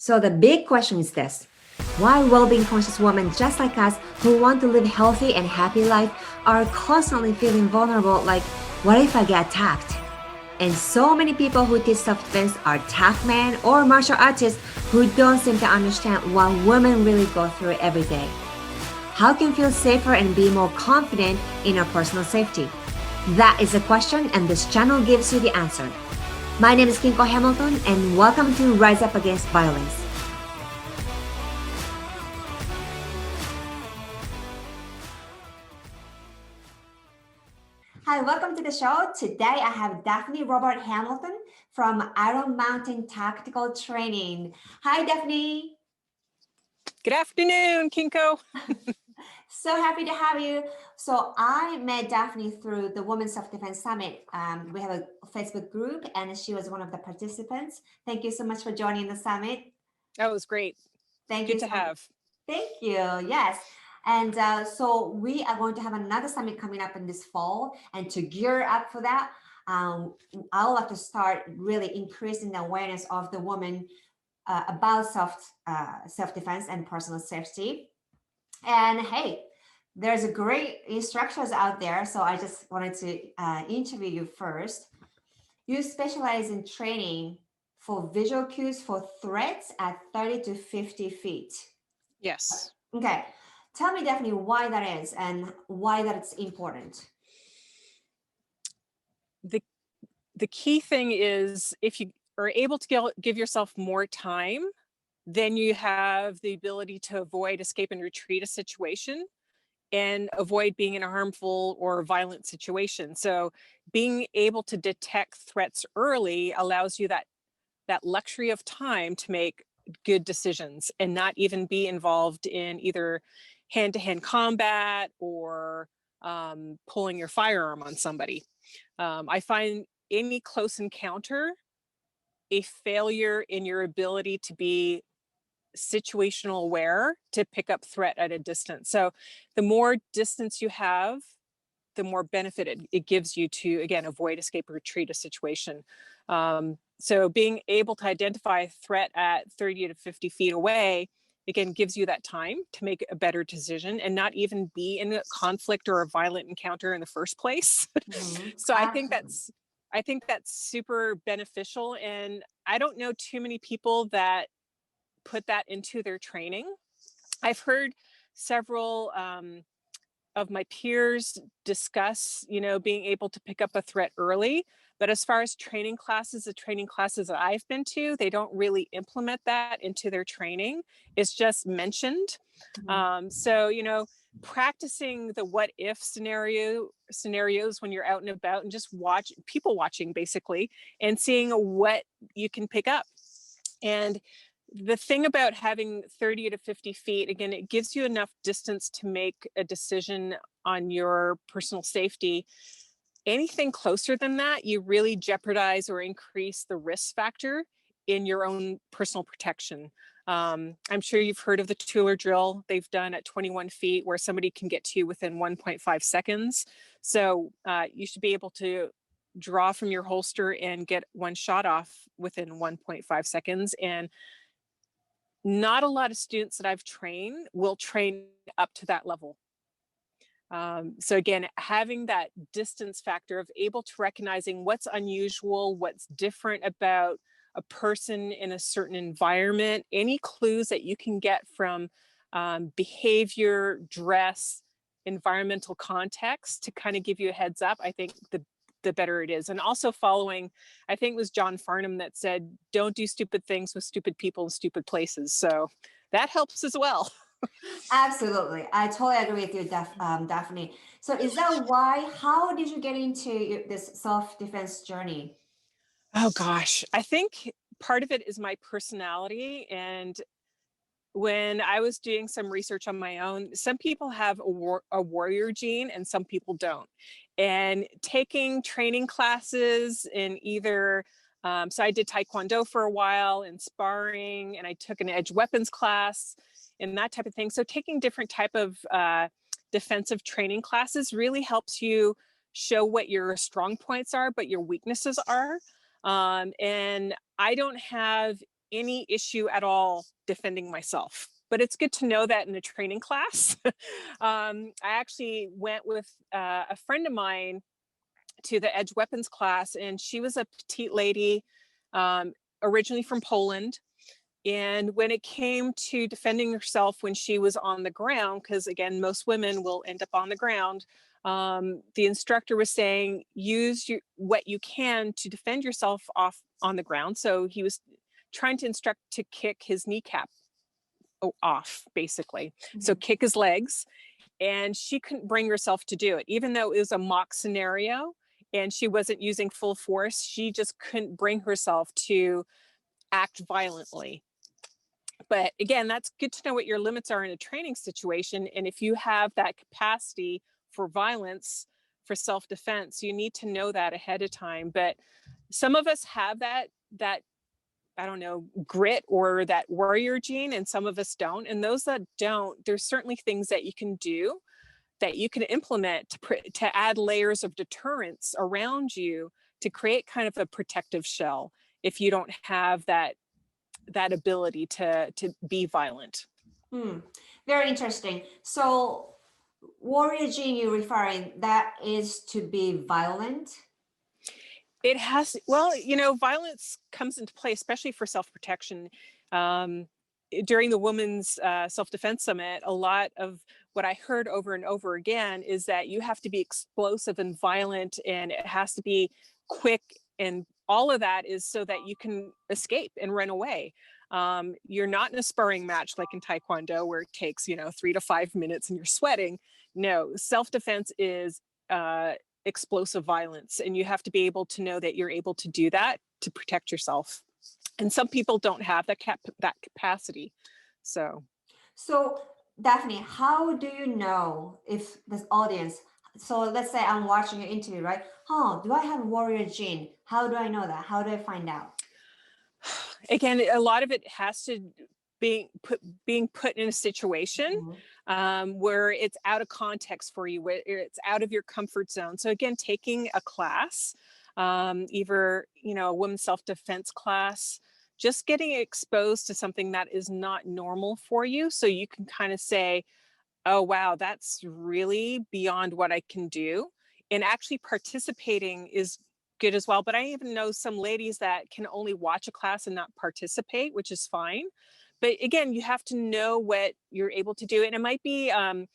So the big question is this. Why well-being conscious women just like us who want to live healthy and happy life are constantly feeling vulnerable, like, what if I get attacked? And so many people who teach self-defense are tough men or martial artists who don't seem to understand what women really go through every day. How can we feel safer and be more confident in our personal safety? That is the question, and this channel gives you the answer. My name is Kinko Hamilton, and welcome to Rise Up Against Violence. Hi, welcome to the show. Today I have Daphne Robert-Hamilton from Iron Mountain Tactical Training. Hi, Daphne. Good afternoon, Kinko. So happy to have you. So I met Daphne through the Women's Self-Defense Summit. We have a Facebook group and she was one of the participants. Thank you so much for joining the summit. That was great. Thank you you to so have. much. Thank you. Yes. And so we are going to have another summit coming up in this fall. And to gear up for that, I would like to start really increasing the awareness of the woman about self-defense and personal safety. And hey, there's a great instructors out there. So I just wanted to interview you first. You specialize in training for visual cues for threats at 30 to 50 feet. Yes. Okay. Tell me, Daphne, why that is and why that it's important. The key thing is if you are able to give yourself more time, then you have the ability to avoid, escape, and retreat a situation and avoid being in a harmful or violent situation. So being able to detect threats early allows you that luxury of time to make good decisions and not even be involved in either hand-to-hand combat or pulling your firearm on somebody. I find any close encounter a failure in your ability to be situational aware to pick up threat at a distance. So the more distance you have, the more benefit it gives you to, again, avoid, escape, or retreat a situation. So being able to identify a threat at 30 to 50 feet away, again, gives you that time to make a better decision and not even be in a conflict or a violent encounter in the first place. Mm-hmm. So I think that's super beneficial. And I don't know too many people that put that into their training. I've heard several of my peers discuss, being able to pick up a threat early. But as far as the training classes that I've been to, they don't really implement that into their training. It's just mentioned. Mm-hmm. So, practicing the what if scenarios when you're out and about and just people watching basically and seeing what you can pick up. And the thing about having 30 to 50 feet, again, it gives you enough distance to make a decision on your personal safety. Anything closer than that, you really jeopardize or increase the risk factor in your own personal protection. I'm sure you've heard of the Tueler drill they've done at 21 feet where somebody can get to you within 1.5 seconds. So you should be able to draw from your holster and get one shot off within 1.5 seconds. And not a lot of students that I've trained will train up to that level. So again, having that distance factor of able to recognizing what's unusual, what's different about a person in a certain environment, any clues that you can get from behavior, dress, environmental context to kind of give you a heads up, I think the better it is. And also following, I think it was John Farnham that said, don't do stupid things with stupid people in stupid places. So that helps as well. Absolutely. I totally agree with you, Daphne. So is that why, how did you get into this self-defense journey? Oh gosh, I think part of it is my personality. And when I was doing some research on my own, some people have a warrior gene and some people don't. And taking training classes in either, so I did Taekwondo for a while and sparring, and I took an edge weapons class and that type of thing. So taking different type of defensive training classes really helps you show what your strong points are, but your weaknesses are. And I don't have any issue at all defending myself. But it's good to know that in a training class. I actually went with a friend of mine to the edge weapons class, and she was a petite lady, originally from Poland. And when it came to defending herself when she was on the ground, because again, most women will end up on the ground, the instructor was saying, use what you can to defend yourself off on the ground. So he was trying to instruct to kick his kneecap off, basically. So kick his legs. And she couldn't bring herself to do it, even though it was a mock scenario and she wasn't using full force. She just couldn't bring herself to act violently. But again, that's good to know what your limits are in a training situation. And if you have that capacity for violence, for self-defense, you need to know that ahead of time. But some of us have that I don't know, grit or that warrior gene, and some of us don't. And those that don't, there's certainly things that you can do, that you can implement to add layers of deterrence around you to create kind of a protective shell if you don't have that ability to be violent. Very interesting. So warrior gene you're referring, that is to be violent? It has, well, violence comes into play, especially for self-protection. During the Women's Self-Defense Summit, a lot of what I heard over and over again is that you have to be explosive and violent, and it has to be quick, and all of that is so that you can escape and run away. You're not in a sparring match like in Taekwondo where it takes 3 to 5 minutes and you're sweating. No, self-defense is explosive violence, and you have to be able to know that you're able to do that to protect yourself. And some people don't have that capacity. So Daphne, how do you know if this audience, so let's say I'm watching your interview, right? Do I have warrior gene? How do I know that? How do I find out? Again, a lot of it has to being put in a situation where it's out of context for you, where it's out of your comfort zone. So again, taking a class, either a women's self-defense class, just getting exposed to something that is not normal for you, so you can kind of say, oh wow, that's really beyond what I can do. And actually participating is good as well. But I even know some ladies that can only watch a class and not participate, which is fine. But again, you have to know what you're able to do. And it might be kind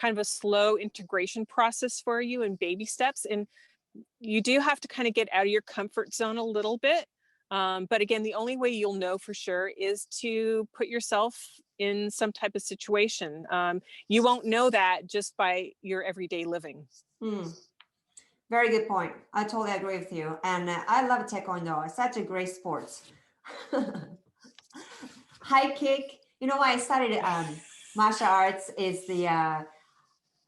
of a slow integration process for you in baby steps. And you do have to kind of get out of your comfort zone a little bit. But again, the only way you'll know for sure is to put yourself in some type of situation. You won't know that just by your everyday living. Very good point. I totally agree with you. And I love Taekwondo. It's such a great sport. High kick. Why I studied martial arts is the, I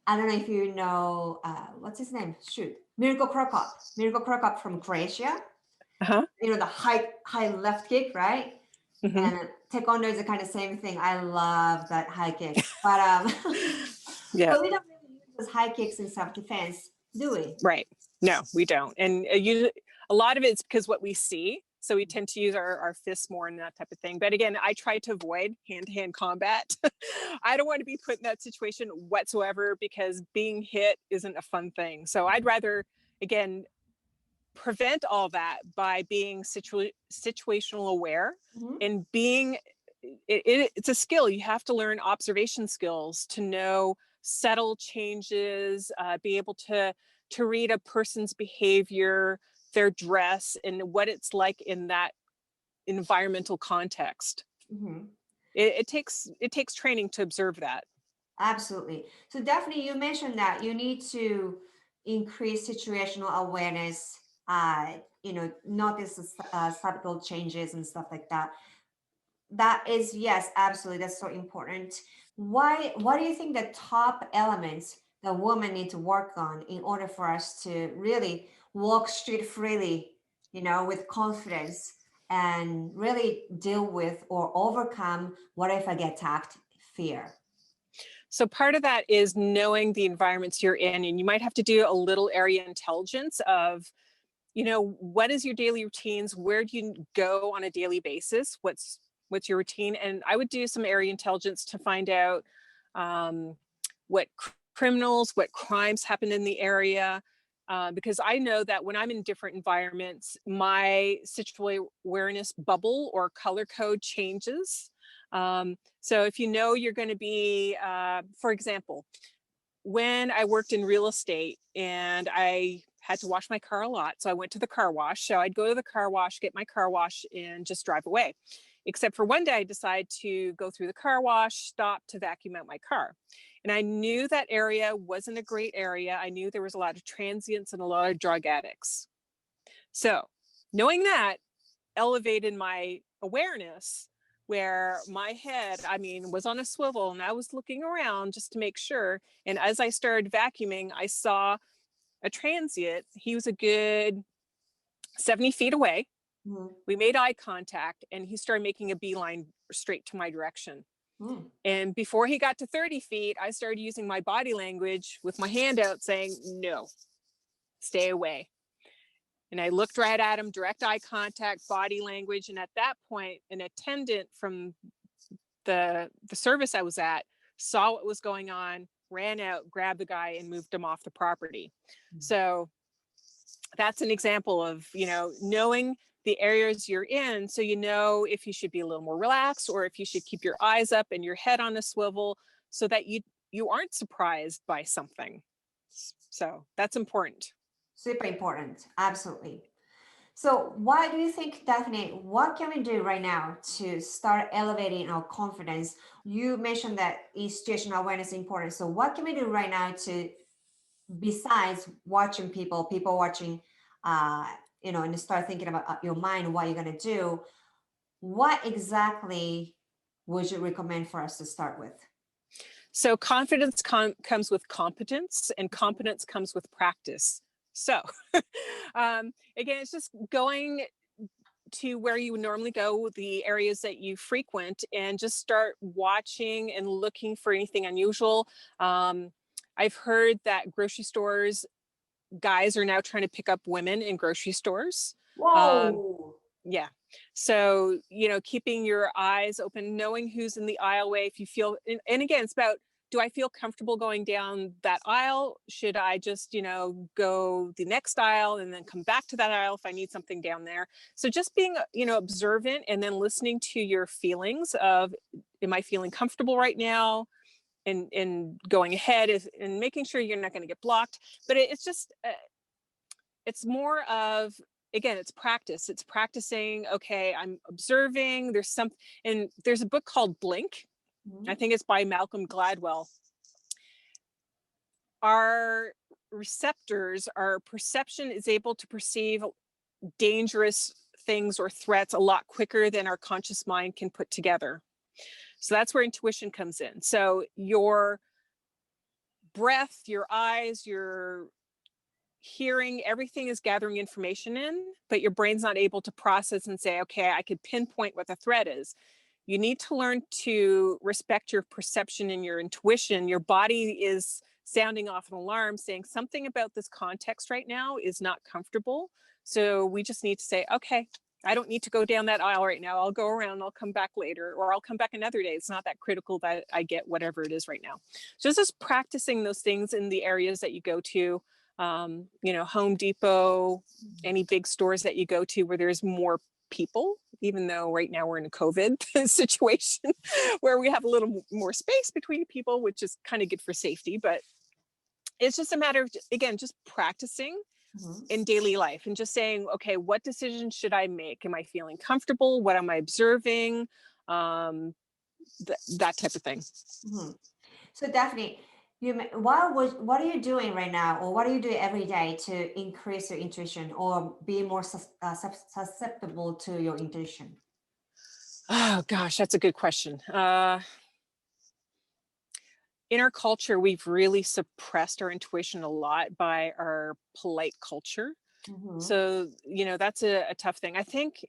don't know if you know, what's his name? Shoot. Mirko Krokop from Croatia. The high left kick, right? And Taekwondo is the kind of same thing. I love that high kick. But but we don't really use those high kicks in self-defense, do we? Right. No, we don't. And a lot of it's because what we see. So we tend to use our fists more and that type of thing. But again, I try to avoid hand-to-hand combat. I don't want to be put in that situation whatsoever, because being hit isn't a fun thing. So I'd rather, again, prevent all that by being situational aware and being, it's a skill. You have to learn observation skills to know subtle changes, be able to read a person's behavior, their dress, and what it's like in that environmental context. It takes training to observe that. Absolutely. So Daphne, you mentioned that you need to increase situational awareness, notice subtle changes and stuff like that. That is, yes, absolutely. That's so important. What do you think the top elements that women need to work on in order for us to really walk street freely, with confidence, and really deal with or overcome what if I get attacked fear? So part of that is knowing the environments you're in, and you might have to do a little area intelligence of, what is your daily routines? Where do you go on a daily basis? What's what's your routine? And I would do some area intelligence to find out what criminals, what crimes happen in the area. Because I know that when I'm in different environments, my situational awareness bubble or color code changes. So if you know you're going to be, for example, when I worked in real estate and I had to wash my car a lot, so I went to the car wash. So I'd go to the car wash, get my car wash, and just drive away. Except for one day, I decided to go through the car wash, stop to vacuum out my car. And I knew that area wasn't a great area. I knew there was a lot of transients and a lot of drug addicts. So knowing that elevated my awareness, where my head, I mean, was on a swivel and I was looking around just to make sure. And as I started vacuuming, I saw a transient. He was a good 70 feet away. Mm. We made eye contact and he started making a beeline straight to my direction. Mm. And before he got to 30 feet, I started using my body language with my hand out saying, no, stay away. And I looked right at him, direct eye contact, body language. And at that point, an attendant from the service I was at saw what was going on, ran out, grabbed the guy and moved him off the property. Mm. So that's an example of, knowing the areas you're in, so you know if you should be a little more relaxed or if you should keep your eyes up and your head on a swivel so that you aren't surprised by something. So that's important. Super important. Absolutely. So why do you think, Daphne, what can we do right now to start elevating our confidence? You mentioned that situational awareness is important. So what can we do right now to, besides watching people watching, and start thinking about your mind, what you're going to do, what exactly would you recommend for us to start with? So confidence comes with competence, and competence comes with practice. So again, it's just going to where you would normally go, the areas that you frequent, and just start watching and looking for anything unusual. I've heard that grocery stores, guys are now trying to pick up women in grocery stores. Whoa. Yeah. So, keeping your eyes open, knowing who's in the aisleway, if you feel, and again, it's about, do I feel comfortable going down that aisle? Should I just, go the next aisle and then come back to that aisle if I need something down there? So just being, observant and then listening to your feelings of, am I feeling comfortable right now? And going ahead and making sure you're not going to get blocked. But it's just, it's more of, again, it's practice. It's practicing. Okay, I'm observing. And there's a book called Blink. I think it's by Malcolm Gladwell. Our receptors, our perception is able to perceive dangerous things or threats a lot quicker than our conscious mind can put together. So that's where intuition comes in. So your breath, your eyes, your hearing, everything is gathering information in, but your brain's not able to process and say, okay, I could pinpoint what the threat is. You need to learn to respect your perception and your intuition. Your body is sounding off an alarm saying something about this context right now is not comfortable. So we just need to say, okay, I don't need to go down that aisle right now. I'll go around, I'll come back later, or I'll come back another day. It's not that critical that I get whatever it is right now. So just practicing those things in the areas that you go to, Home Depot, any big stores that you go to where there's more people, even though right now we're in a COVID situation where we have a little more space between people, which is kind of good for safety, but it's just a matter of, again, just practicing in daily life and just saying, okay, what decisions should I make? Am I feeling comfortable? What am I observing? That type of thing. So Daphne, what are you doing right now, or what do you do every day to increase your intuition or be more susceptible to your intuition? Oh gosh, that's a good question. In our culture, we've really suppressed our intuition a lot by our polite culture. So, that's a tough thing. I think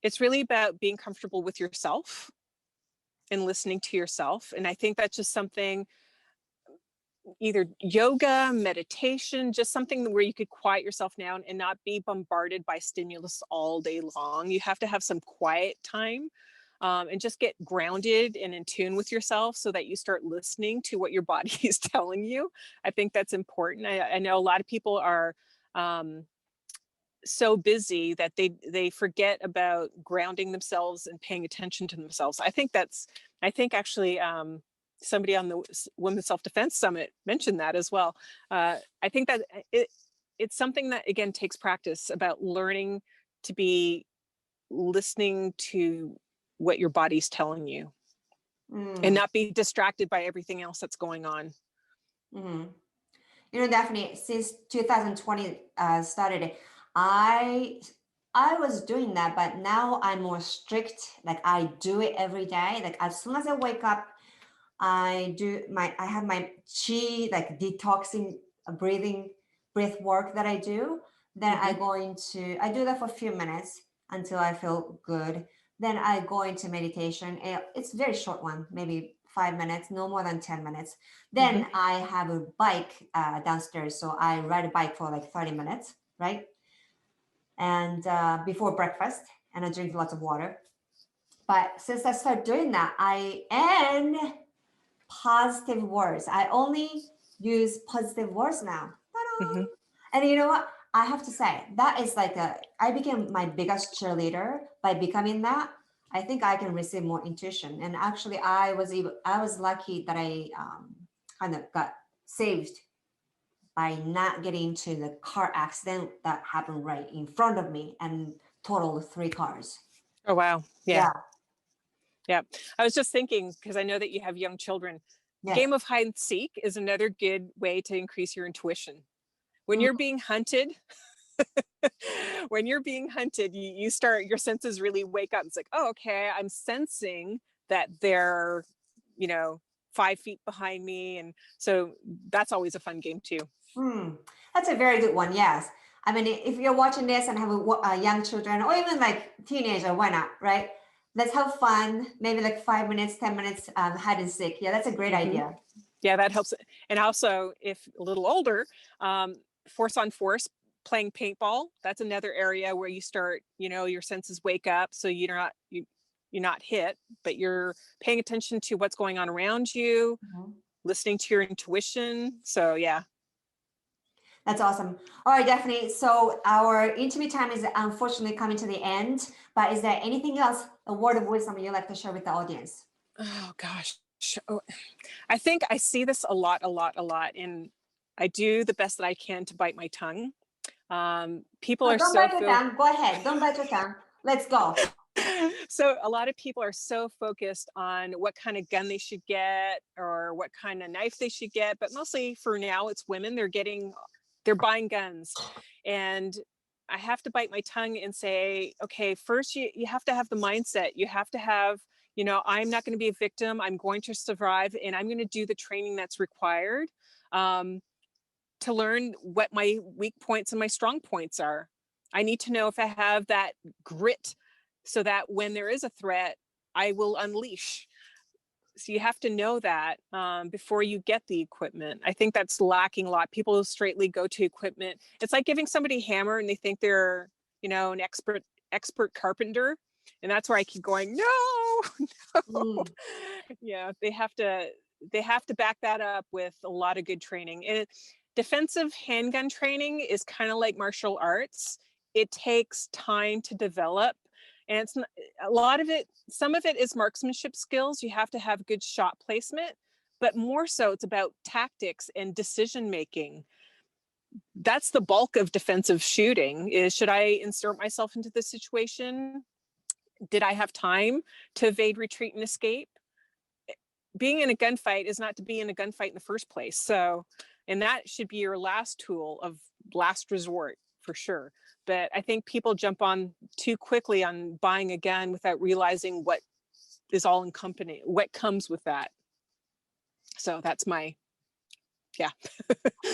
it's really about being comfortable with yourself and listening to yourself. And I think that's just something, either yoga, meditation, just something where you could quiet yourself down and not be bombarded by stimulus all day long. You have to have some quiet time. and just get grounded and in tune with yourself so that you start listening to what your body is telling you. I think that's important. I know a lot of people are so busy that they forget about grounding themselves and paying attention to themselves. I think actually somebody on the Women's Self-Defense Summit mentioned that as well. I think that it's something that, again, takes practice, about learning to be listening to what your body's telling you and not be distracted by everything else that's going on. Mm-hmm. You know, Daphne, since 2020 started, I was doing that, but now I'm more strict. Like I do it every day. Like as soon as I wake up, I have my chi, like detoxing breath work that I do. Then I do that for a few minutes until I feel good. Then I go into meditation. It's a very short one, maybe 5 minutes, no more than 10 minutes. Then I have a bike downstairs. So I ride a bike for like 30 minutes, right? And before breakfast, and I drink lots of water. But since I started doing that, and positive words. I only use positive words now. Ta-da! And you know what? I have to say, that is like I became my biggest cheerleader by becoming that. I think I can receive more intuition. And actually, I was lucky that I kind of got saved by not getting into the car accident that happened right in front of me and totaled 3 cars. Oh, wow. Yeah. Yeah. I was just thinking, because I know that you have young children, the Yes. game of hide and seek is another good way to increase your intuition. When you're being hunted, you start, your senses really wake up. It's like, oh, okay, I'm sensing that they're, 5 feet behind me. And so that's always a fun game too. That's a very good one. Yes. I mean, if you're watching this and have young children or even like teenager, why not, right? Let's have fun. Maybe like 5 minutes, 10 minutes, hide and seek. Yeah, that's a great idea. Yeah, that helps. And also, if a little older, force on force, playing paintball. That's another area where you start, your senses wake up. So you're not hit, but you're paying attention to what's going on around you, listening to your intuition. So yeah. That's awesome. All right, Daphne. So our intimate time is unfortunately coming to the end, but is there anything else, a word of wisdom you'd like to share with the audience? Oh gosh. I think I see this a lot. And I do the best that I can to bite my tongue. People are don't so bite your tongue. Go ahead. Don't bite your tongue. Let's go. So a lot of people are so focused on what kind of gun they should get or what kind of knife they should get. But mostly for now, it's women. They're buying guns. And I have to bite my tongue and say, okay, first you have to have the mindset. You have to have, I'm not going to be a victim. I'm going to survive, and I'm going to do the training that's required to learn what my weak points and my strong points are. I need to know if I have that grit so that when there is a threat, I will unleash. So you have to know that before you get the equipment. I think that's lacking a lot. People straightly go to equipment. It's like giving somebody a hammer and they think they're, an expert carpenter. And that's where I keep going, no. Yeah, they have to back that up with a lot of good training. And defensive handgun training is kind of like martial arts. It takes time to develop. And it's not, a lot of it, some of it is marksmanship skills. You have to have good shot placement, but more so it's about tactics and decision making. That's the bulk of defensive shooting is, should I insert myself into the situation? Did I have time to evade, retreat, and escape? Being in a gunfight is not to be in a gunfight in the first place. So, and that should be your last tool of last resort for sure. But I think people jump on too quickly on buying a gun without realizing what is all encompassing, what comes with that. So that's yeah.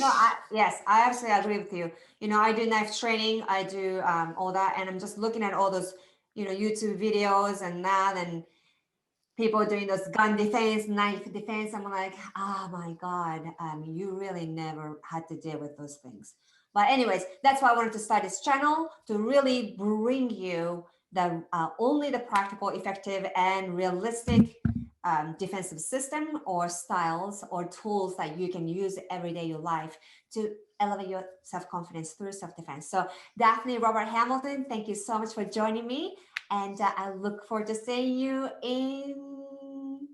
No, yes, I absolutely agree with you. I do knife training, I do all that, and I'm just looking at all those, YouTube videos and that, and people doing those gun defense, knife defense. I'm like, oh my God, you really never had to deal with those things. But anyways, that's why I wanted to start this channel, to really bring you only the practical, effective, and realistic defensive system or styles or tools that you can use every day in your life to elevate your self-confidence through self-defense. So Daphne Robert-Hamilton, thank you so much for joining me. And I look forward to seeing you in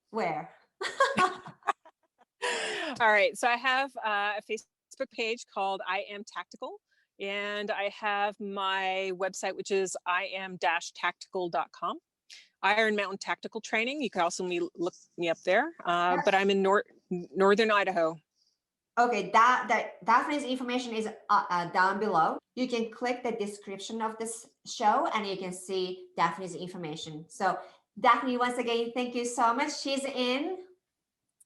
where? All right. So I have a Facebook page called I Am Tactical. And I have my website, which is iam-tactical.com. Iron Mountain Tactical Training. You can also look me up there. But I'm in northern Idaho. Okay, Daphne's information is down below. You can click the description of this show and you can see Daphne's information. So Daphne, once again, thank you so much. She's in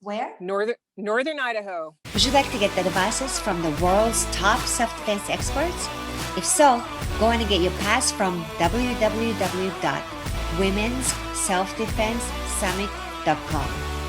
where? Northern Idaho. Would you like to get the advices from the world's top self-defense experts? If so, go and get your pass from www.womensselfdefensesummit.com.